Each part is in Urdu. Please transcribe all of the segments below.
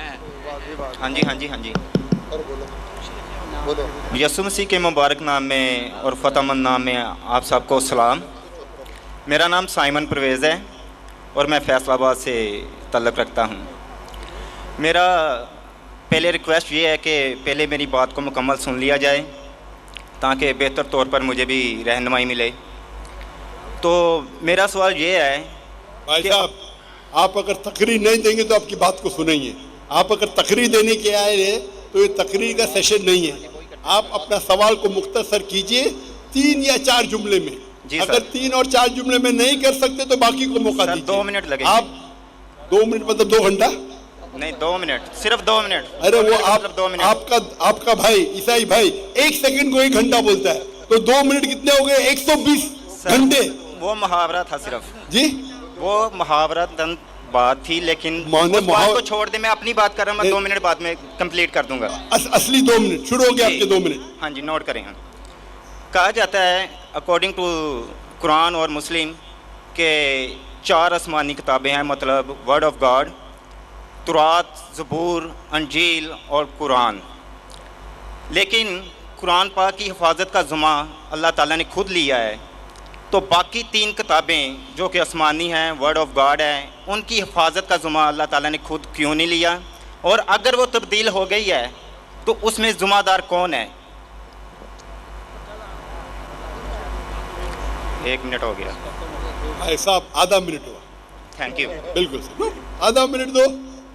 ہاں جی ہاں جی ہاں جی یسوع مسیح کے مبارک نام میں اور فتح مند نام میں آپ سب کو سلام. میرا نام سائمن پرویز ہے اور میں فیصل آباد سے تعلق رکھتا ہوں. میرا پہلے ریکویسٹ یہ ہے کہ پہلے میری بات کو مکمل سن لیا جائے تاکہ بہتر طور پر مجھے بھی رہنمائی ملے. تو میرا سوال یہ ہے بھائی صاحب، آپ اگر تقریر نہیں دیں گے تو آپ کی بات کو سنیں گے. آپ اگر تقریر دینے کے آئے ہیں تو یہ تقریر کا سیشن نہیں ہے. آپ اپنا سوال کو مختصر کیجئے 3 یا 4 جملے میں. اگر 3 اور 4 جملے میں نہیں کر سکتے تو باقی کو موقع دیجیے. 2 منٹ لگیں گے. آپ 2 منٹ مطلب 2 گھنٹہ نہیں، 2 منٹ، صرف 2 منٹ. ارے وہ مطلب 2 منٹ. آپ کا بھائی عیسائی بھائی 1 سیکنڈ کو 1 گھنٹہ بولتا ہے تو 2 منٹ کتنے ہو گئے؟ 120 گھنٹے. وہ محاورہ تھا صرف. جی وہ محاورہ بات تھی، لیکن اس بات کو چھوڑ دیں. میں اپنی بات کر رہا ہوں. میں 2 منٹ بعد میں کمپلیٹ کر دوں گا. اصلی 2 منٹ شروع ہو گیا آپ کے 2 منٹ. ہاں جی، نوٹ کریں. کہا جاتا ہے اکارڈنگ ٹو قرآن اور مسلم کہ 4 آسمانی کتابیں ہیں، مطلب ورڈ آف گاڈ، تورات، زبور، انجیل اور قرآن. لیکن قرآن پاک کی حفاظت کا ذمہ اللہ تعالیٰ نے خود لیا ہے. تو باقی 3 کتابیں جو کہ آسمانی ہیں، ورڈ آف گاڈ ہے، ان کی حفاظت کا ذمہ اللہ تعالیٰ نے خود کیوں نہیں لیا؟ اور اگر وہ تبدیل ہو گئی ہے تو اس میں ذمہ دار کون ہے؟ 1 منٹ ہو گیا بھائی صاحب. آدھا منٹ ہوا. Thank you. بالکل سر، آدھا منٹ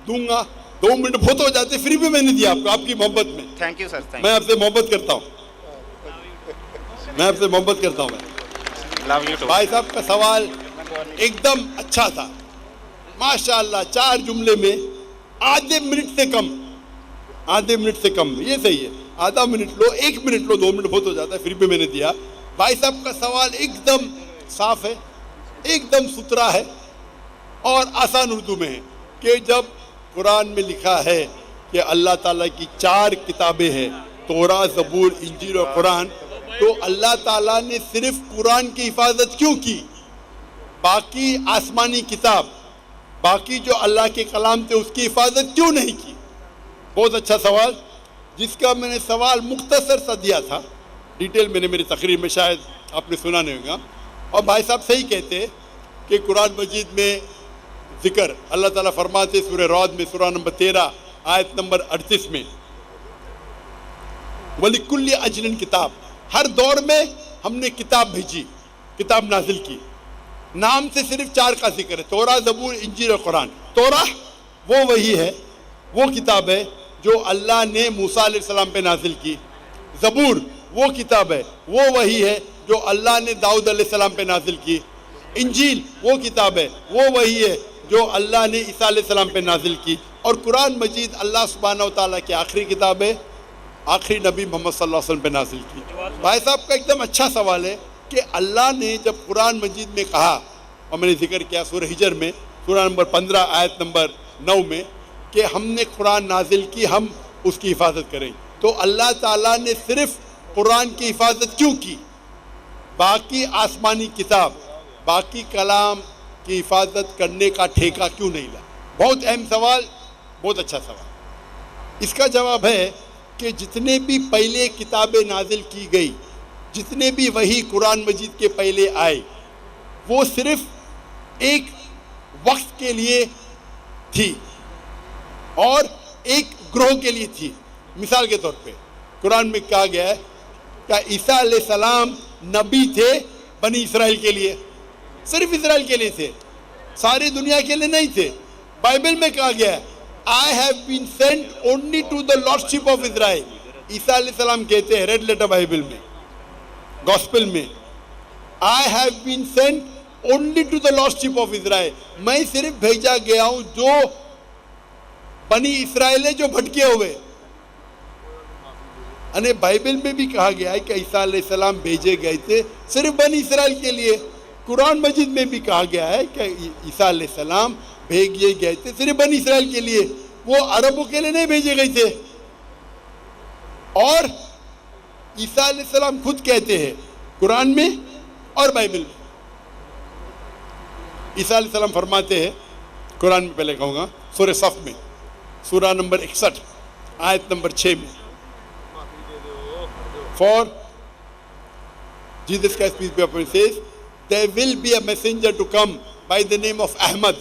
دوں گا. 2 منٹ بہت ہو جاتے. فری بھی میں نے دیا آپ کو، آپ کی محبت میں. Thank you sir. میں آپ سے محبت کرتا ہوں. Love you too. بھائی صاحب کا سوال ایک دم اچھا تھا ماشاء اللہ. 4 جملے میں آدھے منٹ سے کم. یہ صحیح ہے. آدھا منٹ لو، 1 منٹ لو. 2 منٹ بہت ہو جاتا ہے. فری بھی میں نے دیا. بھائی صاحب کا سوال ایک دم صاف ہے، ایک دم ستھرا ہے اور آسان اردو میں ہے کہ جب قرآن میں لکھا ہے کہ اللہ تعالیٰ کی 4 کتابیں ہیں، تورات، زبور، انجیل اور قرآن، تو اللہ تعالیٰ نے صرف قرآن کی حفاظت کیوں کی؟ باقی آسمانی کتاب، باقی جو اللہ کے کلام تھے اس کی حفاظت کیوں نہیں کی؟ بہت اچھا سوال، جس کا میں نے سوال مختصر سا دیا تھا. ڈیٹیل میں نے میری تقریر میں شاید آپ نے سنا نہیں ہوگا. اور بھائی صاحب صحیح کہتے کہ قرآن مجید میں ذکر اللہ تعالیٰ فرماتے سورہ رعد میں، سورہ نمبر 13 آیت نمبر 38 میں، وَلِكُلِّ أَجْلٍ کتاب، ہر دور میں ہم نے کتاب بھیجی، کتاب نازل کی. نام سے صرف 4 کا ذکر ہے، تورات، زبور، انجیل اور قرآن. تورات وہ وہی ہے، وہ کتاب ہے جو اللہ نے موسیٰ علیہ السلام پہ نازل کی. زبور وہ کتاب ہے، وہ وہی ہے جو اللہ نے داؤد علیہ السلام پہ نازل کی. انجیل وہ کتاب ہے، وہ وہی ہے جو اللہ نے عیسیٰ علیہ السلام پہ نازل کی. اور قرآن مجید اللہ سبحانہ و تعالیٰ کی آخری کتاب ہے، آخری نبی محمد صلی اللہ علیہ وسلم پہ نازل کی. بھائی صاحب کا ایک دم اچھا سوال ہے کہ اللہ نے جب قرآن مجید میں کہا، اور میں نے ذکر کیا سورہ ہجر میں، سورہ نمبر 15 آیت نمبر 9 میں، کہ ہم نے قرآن نازل کی، ہم اس کی حفاظت کریں، تو اللہ تعالیٰ نے صرف قرآن کی حفاظت کیوں کی؟ باقی آسمانی کتاب، باقی کلام کی حفاظت کرنے کا ٹھیکہ کیوں نہیں لا؟ بہت اہم سوال، بہت اچھا سوال. اس کا جواب ہے کہ جتنے بھی پہلے کتابیں نازل کی گئی، جتنے بھی وہی قرآن مجید کے پہلے آئے، وہ صرف ایک وقت کے لیے تھی اور ایک گروہ کے لیے تھی. مثال کے طور پہ قرآن میں کہا گیا ہے کہ عیسیٰ علیہ السلام نبی تھے بنی اسرائیل کے لیے، صرف اسرائیل کے لیے تھے، ساری دنیا کے لیے نہیں تھے. بائبل میں کہا گیا ہے I have been sent only to the lordship of Israel. عیسیٰ علیہ السلام کہتے ہیں ریڈ لیٹر بائبل میں، گوسپل میں، I have been sent only to the lordship of Israel. میں صرف بھیجا گیا ہوں جو بنی اسرائیل ہے، جو بھٹکے ہوئے. انہیں بائبل میں بھی کہا گیا ہے کہ عیسیٰ علیہ السلام بھیجے گئے تھے صرف بنی اسرائیل کے لیے. قرآن مجید میں بھی کہا گیا ہے کہ عیسیٰ علیہ السلام بھیجے گئے تھے صرف بنی اسرائیل کے لیے، وہ عربوں کے لیے نہیں بھیجے گئے تھے. اور عیسیٰ علیہ السلام خود کہتے ہیں قرآن میں اور بائبل میں. عیسیٰ علیہ السلام فرماتے ہیں قرآن میں، پہلے کہوں گا سورہ صف میں، سورہ نمبر 61 آیت نمبر 6 میں. For Jesus Christ, peace be upon him, says, there will be a messenger to come by the name of Ahmad.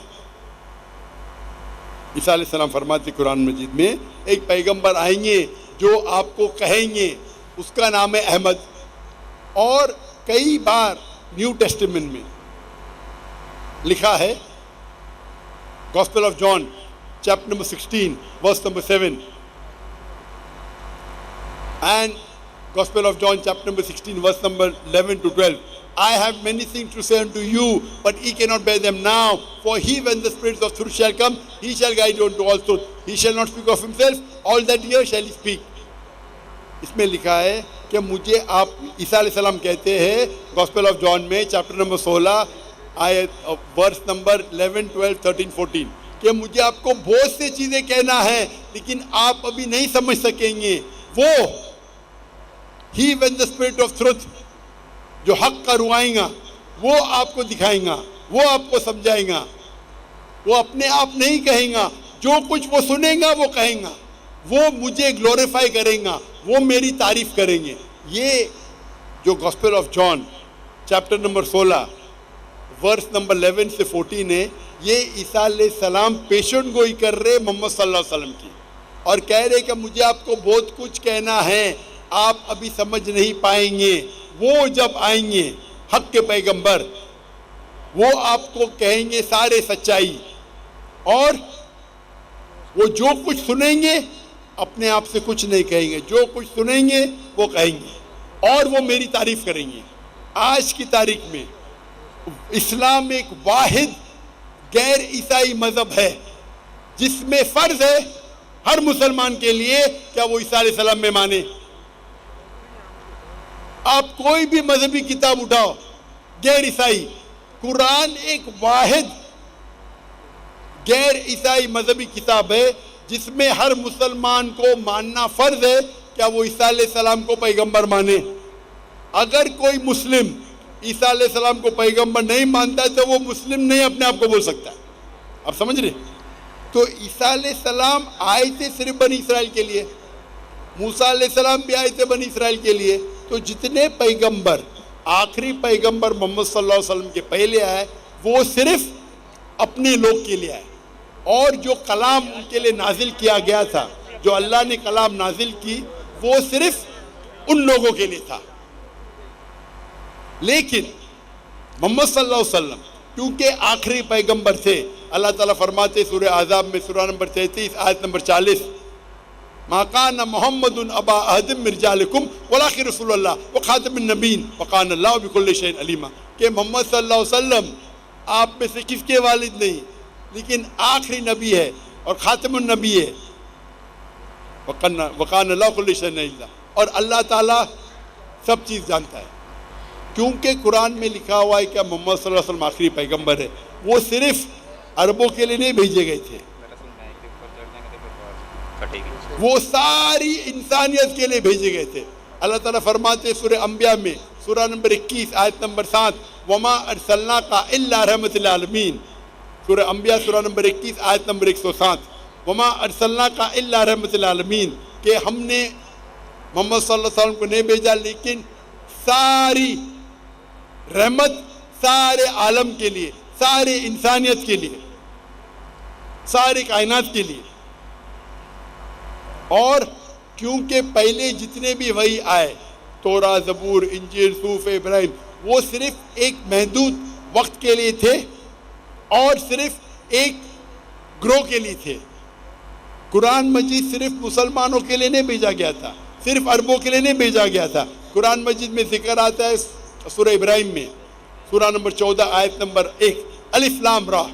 عیسیٰ علیہ السلام فرماتے قرآن مجید میں ایک پیغمبر آئیں گے جو آپ کو کہیں گے, اس کا نام ہے احمد. اور کئی بار نیو ٹیسٹمنٹ میں لکھا ہے, Gospel of John chapter number 16 verse number 7 and Gospel of John chapter number 16 verse number 11 to 12. I have many things to say unto you, but ye cannot bear them now. For he, when the Spirit of truth shall come, he shall guide you unto all truth. He shall not speak of himself, all that he hears shall he speak. اس میں لکھا ہے کہ مجھے آپ, عیسیٰ علیہ السلام کہتے ہیں گاسپل آف جان میں چیپٹر نمبر 16 آیت ورس نمبر 11, 12, 13, 14 کہ مجھے آپ کو بہت سے چیزیں کہنا ہے لیکن آپ ابھی نہیں سمجھ سکیں گے. وہ He, when the Spirit of truth, جو حق کا روائیں گا, وہ آپ کو دکھائیں گا, وہ آپ کو سمجھائیں گا. وہ اپنے آپ نہیں کہیں گا, جو کچھ وہ سنیں گا وہ کہیں گا, وہ مجھے گلوریفائی کریں گا, وہ میری تعریف کریں گے. یہ جو Gospel of John chapter number 16 verse number 11 سے 14 ہے, یہ عیسیٰ علیہ السلام پیشن گوئی کر رہے محمد صلی اللہ علیہ وسلم کی, اور کہہ رہے کہ مجھے آپ کو بہت کچھ کہنا ہے, آپ ابھی سمجھ نہیں پائیں گے. وہ جب آئیں گے حق کے پیغمبر, وہ آپ کو کہیں گے سارے سچائی, اور وہ جو کچھ سنیں گے اپنے آپ سے کچھ نہیں کہیں گے, جو کچھ سنیں گے وہ کہیں گے, اور وہ میری تعریف کریں گے. آج کی تاریخ میں اسلام ایک واحد غیر عیسائی مذہب ہے جس میں فرض ہے ہر مسلمان کے لیے کیا وہ عیسیٰ علیہ السلام میں مانے. آپ کوئی بھی مذہبی کتاب اٹھاؤ غیر عیسائی, قرآن ایک واحد غیر عیسائی مذہبی کتاب ہے جس میں ہر مسلمان کو ماننا فرض ہے کیا وہ عیسیٰ علیہ السلام کو پیغمبر مانے. اگر کوئی مسلم عیسیٰ علیہ السلام کو پیغمبر نہیں مانتا ہے تو وہ مسلم نہیں اپنے آپ کو بول سکتا. آپ سمجھ رہے؟ تو عیسیٰ علیہ السلام آئے تھے صرف بنی اسرائیل کے لیے, موسیٰ علیہ السلام بھی آئے تھے بنی اسرائیل کے لیے. تو جتنے پیغمبر, آخری پیغمبر محمد صلی اللہ علیہ وسلم کے پہلے آئے وہ صرف اپنے لوگ کے لیے آئے, اور جو کلام ان کے لیے نازل کیا گیا تھا, جو اللہ نے کلام نازل کی, وہ صرف ان لوگوں کے لیے تھا. لیکن محمد صلی اللہ علیہ وسلم کیونکہ آخری پیغمبر تھے, اللہ تعالیٰ فرماتے سورہ احزاب میں سورہ نمبر 33 آیت نمبر 40, ما کان محمد ابا احد من رجالکم ولکن رسول اللہ وخاتم النبیین وکان اللہ بکل شیء علیما, کہ محمد صلی اللہ علیہ وسلم آپ میں سے کس کے والد نہیں لیکن آخری نبی ہے اور خاتم النبی ہے, وکان اللہ بکل شیء علیما, اور اللہ تعالیٰ سب چیز جانتا ہے. کیونکہ قرآن میں لکھا ہوا ہے کہ محمد صلی اللہ علیہ وسلم آخری پیغمبر ہے, وہ صرف عربوں کے لیے نہیں بھیجے گئے تھے, وہ ساری انسانیت کے لیے بھیجے گئے تھے. اللہ تعالیٰ فرماتے سورہ انبیاء میں سورہ نمبر 21 آیت نمبر 7, وما ارسلناک الا رحمت للعالمین. سورہ انبیاء سورہ نمبر 21 آیت نمبر 107, وما ارسلناک الا رحمت للعالمین, کہ ہم نے محمد صلی اللہ علیہ وسلم کو نہیں بھیجا لیکن ساری رحمت سارے عالم کے لیے, سارے انسانیت کے لیے, سارے کائنات کے لیے. اور کیونکہ پہلے جتنے بھی وحی آئے, توراہ, زبور, انجیل, صحف ابراہیم, وہ صرف ایک محدود وقت کے لیے تھے اور صرف ایک گروہ کے لیے تھے. قرآن مجید صرف مسلمانوں کے لیے نہیں بھیجا گیا تھا, صرف عربوں کے لیے نہیں بھیجا گیا تھا. قرآن مجید میں ذکر آتا ہے سورہ ابراہیم میں سورہ نمبر 14 آیت نمبر 1, الف لام را,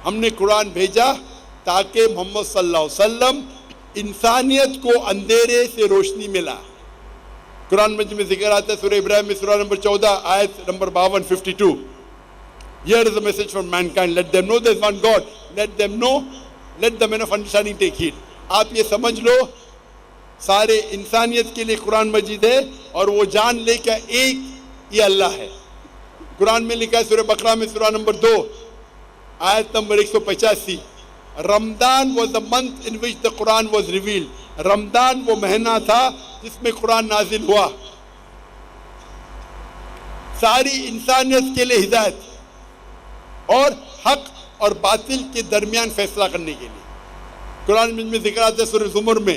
ہم نے قرآن بھیجا تاکہ محمد صلی اللہ علیہ وسلم انسانیت کو اندھیرے سے روشنی ملا. قرآن مجید میں ذکر آتا ہے سورہ ابراہیم میں سورہ نمبر 14 آیت number 52, 52, here is the message for mankind, let them know there is one God, let them know, let the men of understanding take heed. آپ یہ سمجھ لو سارے انسانیت کے لیے قرآن مجید ہے, اور وہ جان لے کہ ایک یہ اللہ ہے. قرآن میں لکھا ہے سورہ بقرہ میں سورہ نمبر 2 آیت number 185, Ramzan was the month in which the Quran was revealed. رمضان وہ مہینہ تھا جس میں قرآن نازل ہوا. ساری انسانیت کے لیے ہدایت اور حق اور باطل کے درمیان فیصلہ کرنے کے لیے. قرآن میں ذکر آتا ہے سورہ زمر میں،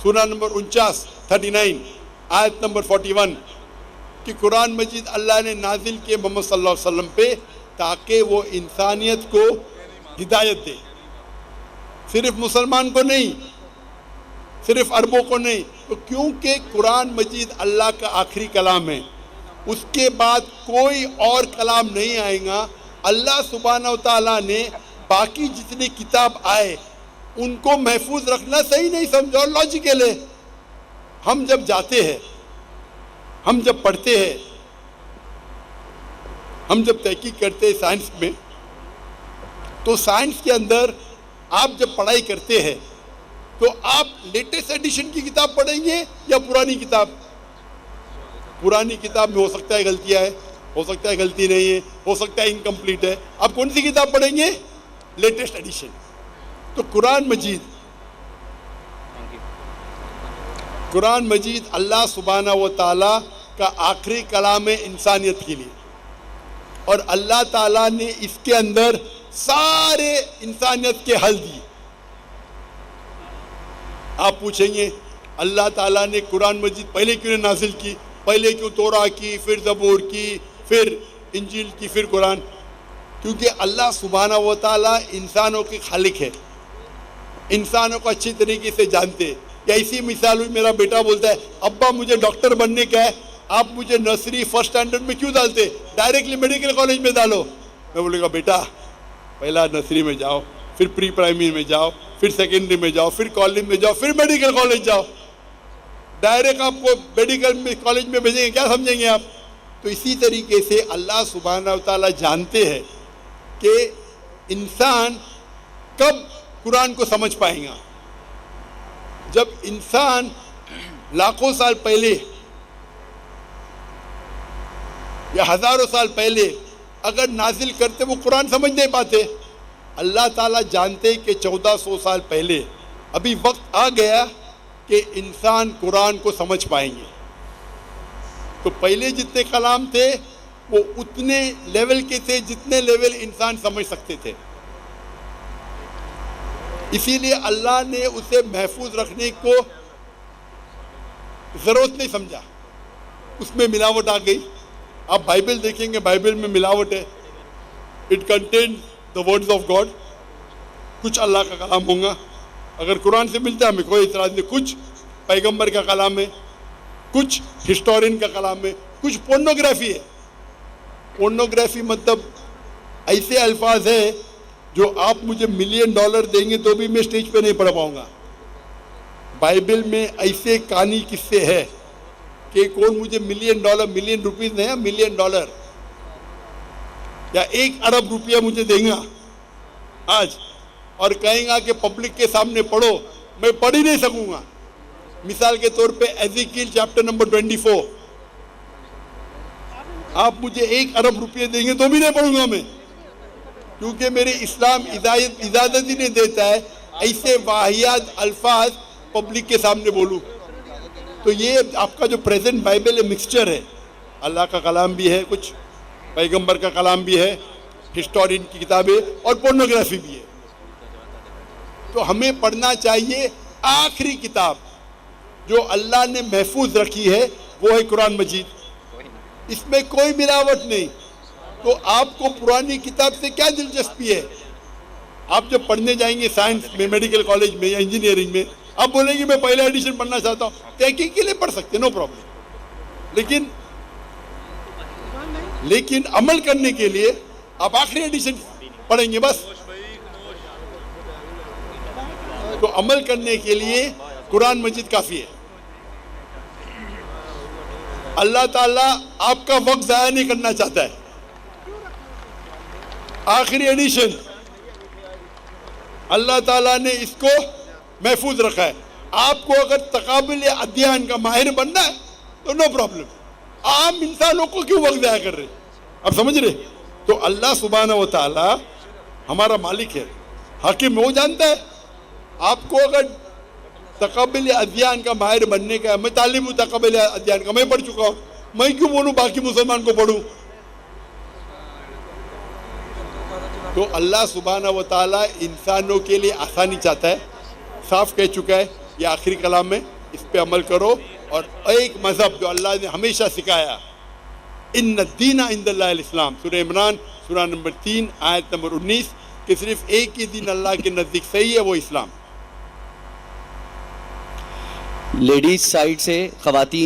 سورہ نمبر 39 آیت نمبر 41 کہ قرآن مجید اللہ نے نازل کیے محمد صلی اللہ علیہ وسلم پہ تاکہ وہ انسانیت کو ہدایت دے. صرف مسلمان کو نہیں، صرف عربوں کو نہیں. تو کیونکہ قرآن مجید اللہ کا آخری کلام ہے، اس کے بعد کوئی اور کلام نہیں آئے گا. اللہ سبحانہ و تعالیٰ نے باقی جتنے کتاب آئے ان کو محفوظ رکھنا صحیح نہیں سمجھا اور لاجیکل ہے. ہم جب جاتے ہیں، ہم جب پڑھتے ہیں، ہم جب تحقیق کرتے ہیں سائنس میں، تو سائنس کے اندر آپ جب پڑھائی کرتے ہیں تو آپ لیٹسٹ ایڈیشن کی کتاب پڑھیں گے یا پرانی کتاب؟ پرانی کتاب میں ہو سکتا ہے غلطیاں ہے، ہو سکتا ہے غلطی نہیں ہے، ہو سکتا ہے انکمپلیٹ ہے. آپ کون سی کتاب پڑھیں گے؟ Latest edition. تو قرآن مجید اللہ سبحانہ و تعالیٰ کا آخری کلام ہے انسانیت کے لیے، اور اللہ تعالیٰ نے اس کے اندر سارے انسانیت کے حل دیے. آپ پوچھیں گے اللہ تعالیٰ نے قرآن مجید پہلے کیوں نہیں نازل کی؟ پہلے کیوں توراہ کی، پھر زبور کی، پھر انجیل کی، پھر قرآن؟ کیونکہ اللہ سبحانہ و تعالیٰ انسانوں کے خالق ہے، انسانوں کو اچھی طریقے سے جانتے ہیں. یا اسی مثال ہوئی، میرا بیٹا بولتا ہے ابا مجھے ڈاکٹر بننے کا ہے، آپ مجھے نرسری فرسٹ اسٹینڈرڈ میں کیوں ڈالتے، ڈائریکٹلی میڈیکل کالج میں ڈالو. میں بولے گا بیٹا پہلا نرسری میں جاؤ، پھر پری پرائمری میں جاؤ، پھر سیکنڈری میں جاؤ، پھر کالج میں جاؤ، پھر میڈیکل کالج جاؤ. ڈائریکٹ آپ کو میڈیکل کالج میں بھیجیں گے، کیا سمجھیں گے آپ؟ تو اسی طریقے سے اللہ سبحانہ و تعالیٰ جانتے ہیں کہ انسان کب قرآن کو سمجھ پائیں گا. جب انسان لاکھوں سال پہلے یا ہزاروں سال پہلے اگر نازل کرتے وہ قرآن سمجھ نہیں پاتے. اللہ تعالیٰ جانتے کہ 1400 سال پہلے ابھی وقت آ گیا کہ انسان قرآن کو سمجھ پائیں گے. تو پہلے جتنے کلام تھے وہ اتنے لیول کے تھے جتنے لیول انسان سمجھ سکتے تھے. اسی لیے اللہ نے اسے محفوظ رکھنے کو ضرورت نہیں سمجھا. اس میں ملاوٹ آ گئی. آپ بائبل دیکھیں گے، بائبل میں ملاوٹ ہے. It contain the words of God. کچھ اللہ کا کلام ہوں گا، اگر قرآن سے ملتا ہے ہمیں کوئی اعتراض نہیں. کچھ پیغمبر کا کلام ہے، کچھ ہسٹورین کا کلام ہے، کچھ پورنوگرافی ہے. پورنوگرافی مطلب ایسے الفاظ ہے جو آپ مجھے $1 ملین دیں گے تو بھی میں اسٹیج پہ نہیں پڑھ پاؤں گا. بائبل میں ایسے کہانی قصے ہے کہ کون مجھے $1 ملین، ملین روپیز نہیں، $1 ملین یا 1 ارب روپیہ مجھے دیں گا آج، اور کہیں گا کہ پبلک کے سامنے پڑھو، میں پڑھ ہی نہیں سکوں گا. مثال کے طور پہ ایزیکیل چیپٹر نمبر 24، آپ مجھے 1 ارب روپیہ دیں گے تو بھی نہیں پڑھوں گا میں، کیونکہ میرے اسلام اجازت ہی نہیں دیتا ہے ایسے واہیات الفاظ پبلک کے سامنے بولوں. تو یہ آپ کا جو پریزنٹ بائبل ہے مکسچر ہے، اللہ کا کلام بھی ہے، کچھ پیغمبر کا کلام بھی ہے، ہسٹورین کی کتابیں اور پورنوگرافی بھی ہے. تو ہمیں پڑھنا چاہیے آخری کتاب جو اللہ نے محفوظ رکھی ہے، وہ ہے قرآن مجید. اس میں کوئی ملاوٹ نہیں. تو آپ کو پرانی کتاب سے کیا دلچسپی ہے؟ آپ جب پڑھنے جائیں گے سائنس میں، میڈیکل کالج میں یا انجینئرنگ میں، آپ بولیں گے میں پہلا ایڈیشن پڑھنا چاہتا ہوں. تحقیق کے لیے پڑھ سکتے، نو پرابلم. لیکن عمل کرنے کے لیے آپ آخری ایڈیشن پڑھیں گے بس. تو عمل کرنے کے لیے قرآن مجید کافی ہے. اللہ تعالیٰ آپ کا وقت ضائع نہیں کرنا چاہتا ہے. آخری ایڈیشن اللہ تعالیٰ نے اس کو محفوظ رکھا ہے. آپ کو اگر تقابل ادھیان کا ماہر بننا ہے تو نو پرابلم. عام انسانوں کو کیوں وقت ضائع کر رہے؟ آپ سمجھ رہے؟ تو اللہ سبحانہ و تعالیٰ ہمارا مالک ہے، حاکم وہ جانتا ہے. آپ کو اگر تقابل ادیان کا ماہر بننے کا ہے، میں تعلیم ہوں تقابل ادیان کا، میں پڑھ چکا ہوں، میں کیوں بولوں باقی مسلمان کو پڑھوں؟ تو اللہ سبحانہ و تعالیٰ انسانوں کے لیے آسانی چاہتا ہے. صاف کہہ چکا ہے یہ آخری کلام میں، اس پہ عمل کرو. اور ایک مذہب جو اللہ نے ہمیشہ سکھایا، ان الدین عند اللہ الاسلام، سورہ عمران سورہ نمبر 3 آیت نمبر 19، کہ صرف ایک ہی دین اللہ کے نزدیک صحیح ہے، وہ اسلام. لیڈیز سائڈ سے خواتین